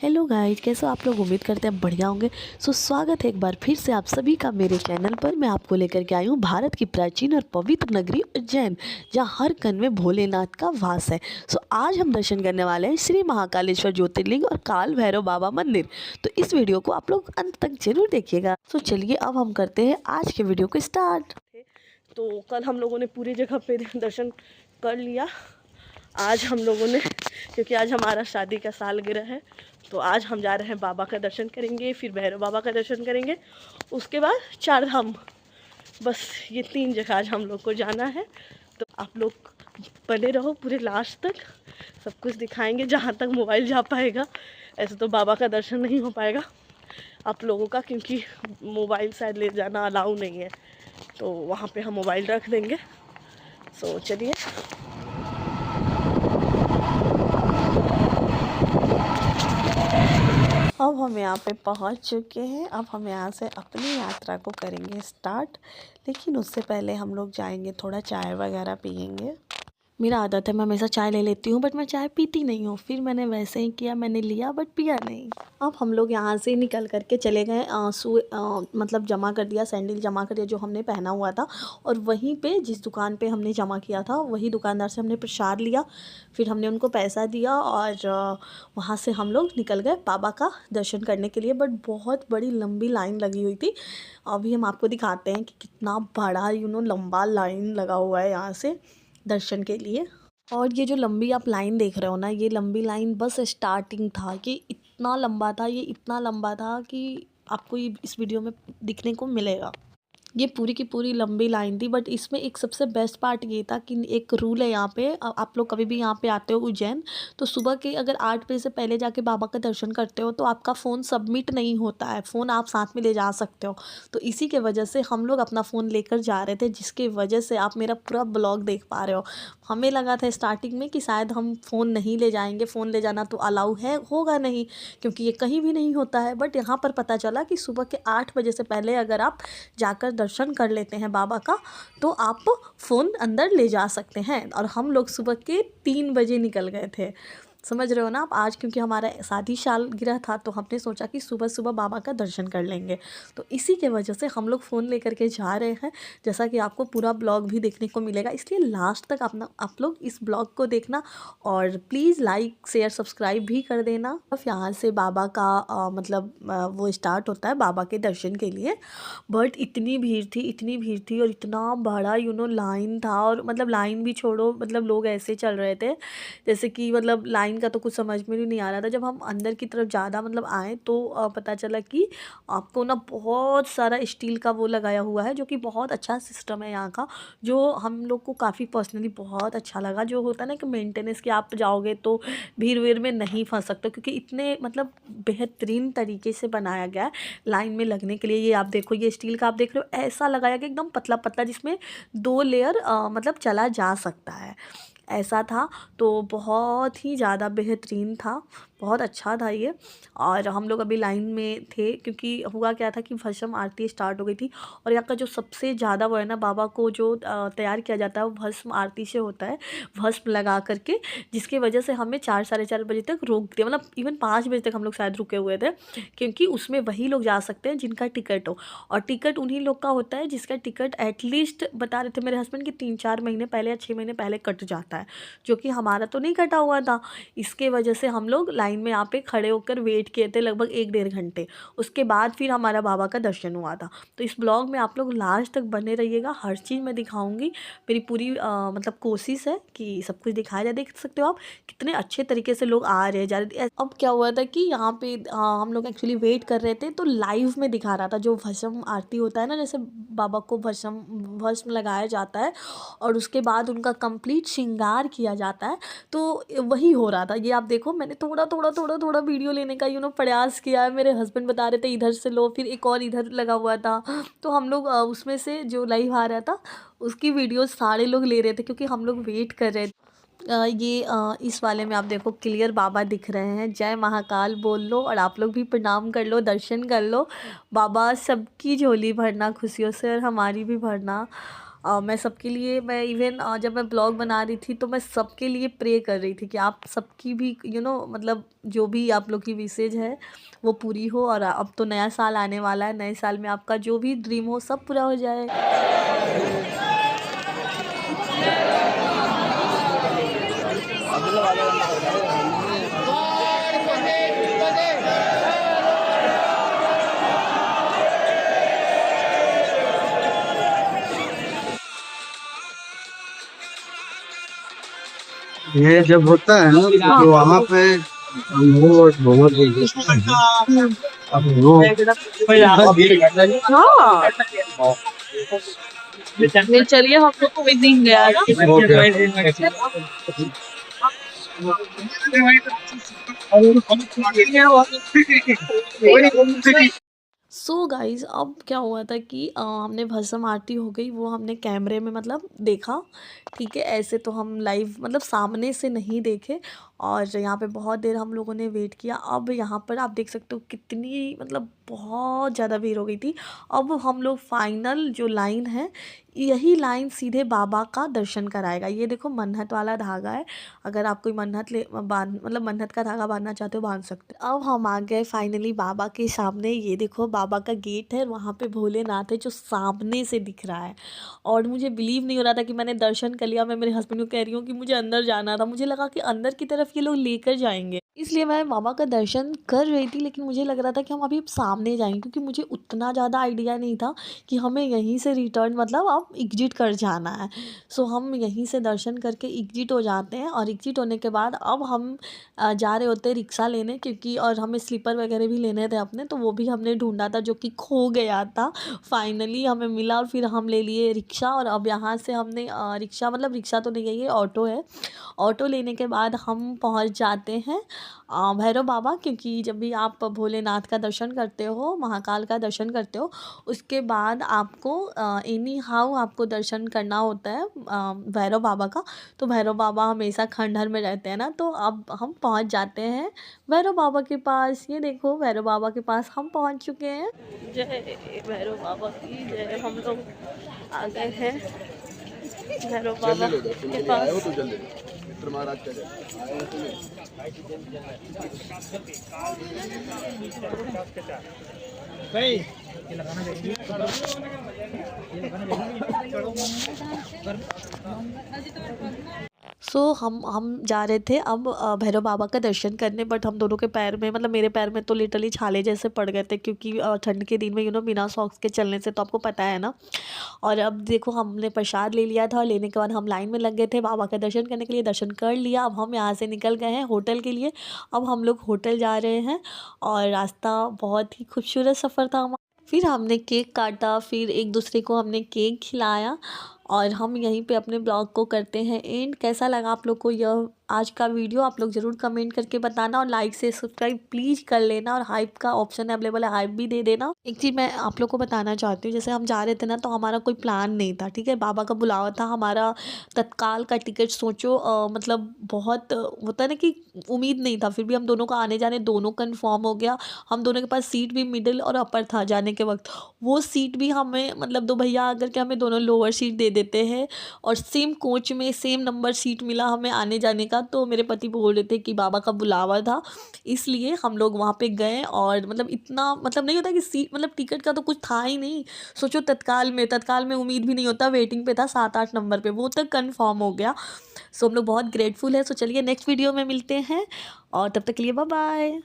Hello guys, कैसे हो आप लोग। उम्मीद करते हैं बढ़िया होंगे। स्वागत है एक बार फिर से आप सभी का मेरे चैनल पर। मैं आपको लेकर के आई हूँ भारत की प्राचीन और पवित्र नगरी उज्जैन, जहाँ हर कण में भोलेनाथ का वास है। आज हम दर्शन करने वाले हैं श्री महाकालेश्वर ज्योतिर्लिंग और काल भैरव बाबा मंदिर। तो इस वीडियो को आप लोग अंत तक जरूर देखिएगा। चलिए अब हम करते हैं आज के वीडियो को स्टार्ट। तो कल हम लोगों ने पूरी जगह पे दर्शन कर लिया। आज हम लोगों ने, क्योंकि आज हमारा शादी का सालगिरह है, तो आज हम जा रहे हैं बाबा का दर्शन करेंगे, फिर भैरव बाबा का दर्शन करेंगे, उसके बाद चार धाम। बस ये 3 जगह आज हम लोग को जाना है। तो आप लोग बने रहो पूरे लास्ट तक, सब कुछ दिखाएंगे जहाँ तक मोबाइल जा पाएगा। ऐसे तो बाबा का दर्शन नहीं हो पाएगा आप लोगों का, क्योंकि मोबाइल शायद ले जाना अलाउ नहीं है, तो वहाँ पे हम मोबाइल रख देंगे। चलिए अब हम यहाँ पे पहुँच चुके हैं। अब हम यहाँ से अपनी यात्रा को करेंगे स्टार्ट, लेकिन उससे पहले हम लोग जाएंगे, थोड़ा चाय वगैरह पियेंगे। मेरा आदत है, मैं हमेशा चाय ले लेती हूँ, बट मैं चाय पीती नहीं हूँ। फिर मैंने वैसे ही किया, मैंने लिया बट पिया नहीं। अब हम लोग यहाँ से निकल करके चले गए, मतलब जमा कर दिया, सैंडल जमा कर दिया जो हमने पहना हुआ था, और वहीं पे जिस दुकान पे हमने जमा किया था वही दुकानदार से हमने प्रसाद लिया। फिर हमने उनको पैसा दिया और वहाँ से हम लोग निकल गए बाबा का दर्शन करने के लिए। बट बहुत बड़ी लंबी लाइन लगी हुई थी। अभी हम आपको दिखाते हैं कि कितना बड़ा लंबा लाइन लगा हुआ है यहाँ से दर्शन के लिए। और ये जो लंबी आप लाइन देख रहे हो ना, ये लंबी लाइन बस स्टार्टिंग था। ये इतना लंबा था, ये इतना लंबा था कि आपको ये इस वीडियो में दिखने को मिलेगा। ये पूरी की पूरी लंबी लाइन थी। बट इसमें एक सबसे बेस्ट पार्ट ये था कि एक रूल है यहाँ पे, आप लोग कभी भी यहाँ पे आते हो उज्जैन, तो सुबह के अगर 8 बजे से पहले जाके बाबा का दर्शन करते हो तो आपका फ़ोन सबमिट नहीं होता है। फ़ोन आप साथ में ले जा सकते हो। तो इसी के वजह से हम लोग अपना फ़ोन लेकर जा रहे थे, जिसके वजह से आप मेरा पूरा ब्लॉग देख पा रहे हो। हमें लगा था स्टार्टिंग में कि शायद हम फ़ोन नहीं ले जाएंगे, फ़ोन ले जाना तो अलाउ है होगा नहीं, क्योंकि ये कहीं भी नहीं होता है। बट यहाँ पर पता चला कि सुबह के 8 बजे से पहले अगर आप जाकर दर्शन कर लेते हैं बाबा का, तो आप फ़ोन अंदर ले जा सकते हैं। और हम लोग सुबह के 3 बजे निकल गए थे। समझ रहे हो ना आप। आज क्योंकि हमारा शादी सालगिरह था, तो हमने सोचा कि सुबह सुबह बाबा का दर्शन कर लेंगे, तो इसी के वजह से हम लोग फ़ोन लेकर के जा रहे हैं। जैसा कि आपको पूरा ब्लॉग भी देखने को मिलेगा, इसलिए लास्ट तक आप लोग इस ब्लॉग को देखना, और प्लीज़ लाइक शेयर सब्सक्राइब भी कर देना। अब यहाँ से बाबा का वो स्टार्ट होता है बाबा के दर्शन के लिए। बट इतनी भीड़ थी, इतनी भीड़ थी, और इतना बड़ा लाइन था। और लाइन भी छोड़ो, लोग ऐसे चल रहे थे जैसे कि लाइन का तो कुछ समझ में भी नहीं आ रहा था। जब हम अंदर की तरफ ज़्यादा आए, तो पता चला कि आपको ना बहुत सारा स्टील का वो लगाया हुआ है, जो कि बहुत अच्छा सिस्टम है यहाँ का, जो हम लोग को काफ़ी पर्सनली बहुत अच्छा लगा। जो होता है ना कि मेंटेनेंस कि आप जाओगे तो भीड़ वीड़ में नहीं फंस सकते, क्योंकि इतने बेहतरीन तरीके से बनाया गया है लाइन में लगने के लिए। ये आप देखो, ये स्टील का आप देख रहे हो, ऐसा लगाया गया एकदम पतला पतला, जिसमें 2 लेयर चला जा सकता है, ऐसा था। तो बहुत ही ज़्यादा बेहतरीन था, बहुत अच्छा था ये। और हम लोग अभी लाइन में थे, क्योंकि हुआ क्या था कि भस्म आरती स्टार्ट हो गई थी। और यहाँ का जो सबसे ज़्यादा वो है ना, बाबा को जो तैयार किया जाता है वो भस्म आरती से होता है, भस्म लगा करके, जिसकी वजह से हमें 4 साढ़े 4 बजे तक रोक दिया। इवन 5 बजे तक हम लोग शायद रुके हुए थे, क्योंकि उसमें वही लोग जा सकते हैं जिनका टिकट हो। और टिकट उन्हीं लोग का होता है जिसका टिकट एटलीस्ट, बता रहे थे मेरे हस्बैंड, कि 3-4 महीने पहले या 6 महीने पहले कट जाता है, जो कि हमारा तो नहीं कटा हुआ था। इसके वजह से हम लोग लाइन में यहाँ पे खड़े होकर वेट किए थे लगभग 1-1.5 घंटे। उसके बाद फिर हमारा बाबा का दर्शन हुआ था। तो इस ब्लॉग में आप लोग लास्ट तक बने रहिएगा, हर चीज़ मैं दिखाऊंगी। मेरी पूरी कोशिश है कि सब कुछ दिखाया जाए। देख सकते हो आप कितने अच्छे तरीके से लोग आ रहे हैं, जा रहे थे। अब क्या हुआ था कि यहाँ पे हम लोग एक्चुअली वेट कर रहे थे, तो लाइव में दिखा रहा था जो भस्म आरती होता है ना, जैसे बाबा को भस्म लगाया जाता है और उसके बाद उनका कंप्लीट श्रृंगार किया जाता है, तो वही हो रहा था। ये आप देखो, मैंने थोड़ा वीडियो लेने का प्रयास किया है। मेरे हस्बैंड बता रहे थे इधर से लो, फिर एक और इधर लगा हुआ था, तो हम लोग उसमें से जो लाइव आ रहा था उसकी वीडियो सारे लोग ले रहे थे, क्योंकि हम लोग वेट कर रहे थे। इस वाले में आप देखो क्लियर बाबा दिख रहे हैं। जय महाकाल बोल लो, और आप लोग भी प्रणाम कर लो, दर्शन कर लो। बाबा सबकी झोली भरना खुशियों से, और हमारी भी भरना। मैं सबके लिए, मैं इवन जब मैं ब्लॉग बना रही थी तो मैं सबके लिए प्रे कर रही थी कि आप सबकी भी मतलब जो भी आप लोग की विशेज है वो पूरी हो। और अब तो नया साल आने वाला है, नए साल में आपका जो भी ड्रीम हो सब पूरा हो जाए। ये जब होता है ना तो वहाँ पे वो बहुत अब वो नहीं चलिए हम लोग कोई दिन गया हो गया। सो गाइस अब क्या हुआ था कि हमने भस्म आरती हो गई, वो हमने कैमरे में मतलब देखा। ठीक है, ऐसे तो हम लाइव मतलब सामने से नहीं देखे। और यहाँ पे बहुत देर हम लोगों ने वेट किया। अब यहाँ पर आप देख सकते हो कितनी मतलब बहुत ज़्यादा भीड़ हो गई थी। अब हम लोग फाइनल जो लाइन है, यही लाइन सीधे बाबा का दर्शन कराएगा। ये देखो मन्नत वाला धागा है, अगर आप कोई मन्नत ले बांध मतलब मन्नत का धागा बांधना चाहते हो बांध सकते हो। अब हम आ गए फाइनली बाबा के सामने। ये देखो बाबा का गेट है, वहाँ पे भोलेनाथ है जो सामने से दिख रहा है। और मुझे बिलीव नहीं हो रहा था कि मैंने दर्शन कर लिया। मैं मेरे हस्बैंड को कह रही हूँ कि मुझे अंदर जाना था, मुझे लगा कि अंदर की तरफ ये लोग लेकर जाएंगे, इसलिए मैं बाबा का दर्शन कर रही थी। लेकिन मुझे लग रहा था कि हम अभी सामने जाएंगे, क्योंकि मुझे उतना ज़्यादा आइडिया नहीं था कि हमें यहीं से रिटर्न मतलब अब एग्जिट कर जाना है। सो हम यहीं से दर्शन करके एग्जिट हो जाते हैं। और एग्जिट होने के बाद अब हम जा रहे होते हैं रिक्शा लेने, क्योंकि और हमें स्लीपर वगैरह भी लेने थे अपने, तो वो भी हमने ढूंढा था जो कि खो गया था। फाइनली हमें मिला और फिर हम ले लिए रिक्शा। और अब यहाँ से हमने रिक्शा मतलब रिक्शा तो नहीं है, ये ऑटो है। ऑटो लेने के बाद हम पहुँच जाते हैं भैरव बाबा, क्योंकि जब भी आप भोलेनाथ का दर्शन करते हो, महाकाल का दर्शन करते हो, उसके बाद आपको एनी हाउ आपको दर्शन करना होता है भैरव बाबा का। तो भैरव बाबा हमेशा खंडहर में रहते हैं ना, तो अब हम पहुंच जाते हैं भैरव बाबा के पास। ये देखो भैरव बाबा के पास हम पहुंच चुके हैं। जय भैरव बाबा की जय। हम लोग आ गए हैं भैरव बाबा के पास। महाराज सो हम जा रहे थे अब भैरव बाबा का दर्शन करने। बट हम दोनों के पैर में मतलब मेरे पैर में तो लिटरली छाले जैसे पड़ गए थे, क्योंकि ठंड के दिन में बिना सॉक्स के चलने से तो आपको पता है ना। और अब देखो हमने प्रसाद ले लिया था, और लेने के बाद हम लाइन में लग गए थे बाबा का दर्शन करने के लिए। दर्शन कर लिया, अब हम यहाँ से निकल गए हैं होटल के लिए। अब हम लोग होटल जा रहे हैं, और रास्ता बहुत ही खूबसूरत सफ़र था हमारा। फिर हमने केक काटा, फिर एक दूसरे को हमने केक खिलाया। और हम यहीं पे अपने ब्लॉग को करते हैं एंड। कैसा लगा आप लोग को यह आज का वीडियो, आप लोग ज़रूर कमेंट करके बताना, और लाइक से सब्सक्राइब प्लीज़ कर लेना। और हाइप का ऑप्शन अवेलेबल है, हाइप भी दे देना। एक चीज़ मैं आप लोग को बताना चाहती हूँ, जैसे हम जा रहे थे ना, तो हमारा कोई प्लान नहीं था। ठीक है, बाबा का बुलावा था हमारा, तत्काल का टिकट सोचो मतलब बहुत होता है ना कि उम्मीद नहीं था, फिर भी हम दोनों का आने जाने दोनों कन्फर्म हो गया। हम दोनों के पास सीट भी मिडिल और अपर था जाने के वक्त। वो सीट भी हमें मतलब दो भैया आकर के हमें दोनों लोअर सीट दे देते हैं, और सेम कोच में सेम नंबर सीट मिला हमें आने जाने का। तो मेरे पति बोल रहे थे कि बाबा का बुलावा था, इसलिए हम लोग वहाँ पे गए। और मतलब इतना मतलब नहीं होता कि सीट मतलब टिकट का तो कुछ था ही नहीं। सोचो तत्काल में उम्मीद भी नहीं होता, वेटिंग पे था 7-8 नंबर पे, वो तक कन्फर्म हो गया। सो हम लोग बहुत ग्रेटफुल है। सो चलिए नेक्स्ट वीडियो में मिलते हैं, और तब तक के लिए बाय बाय।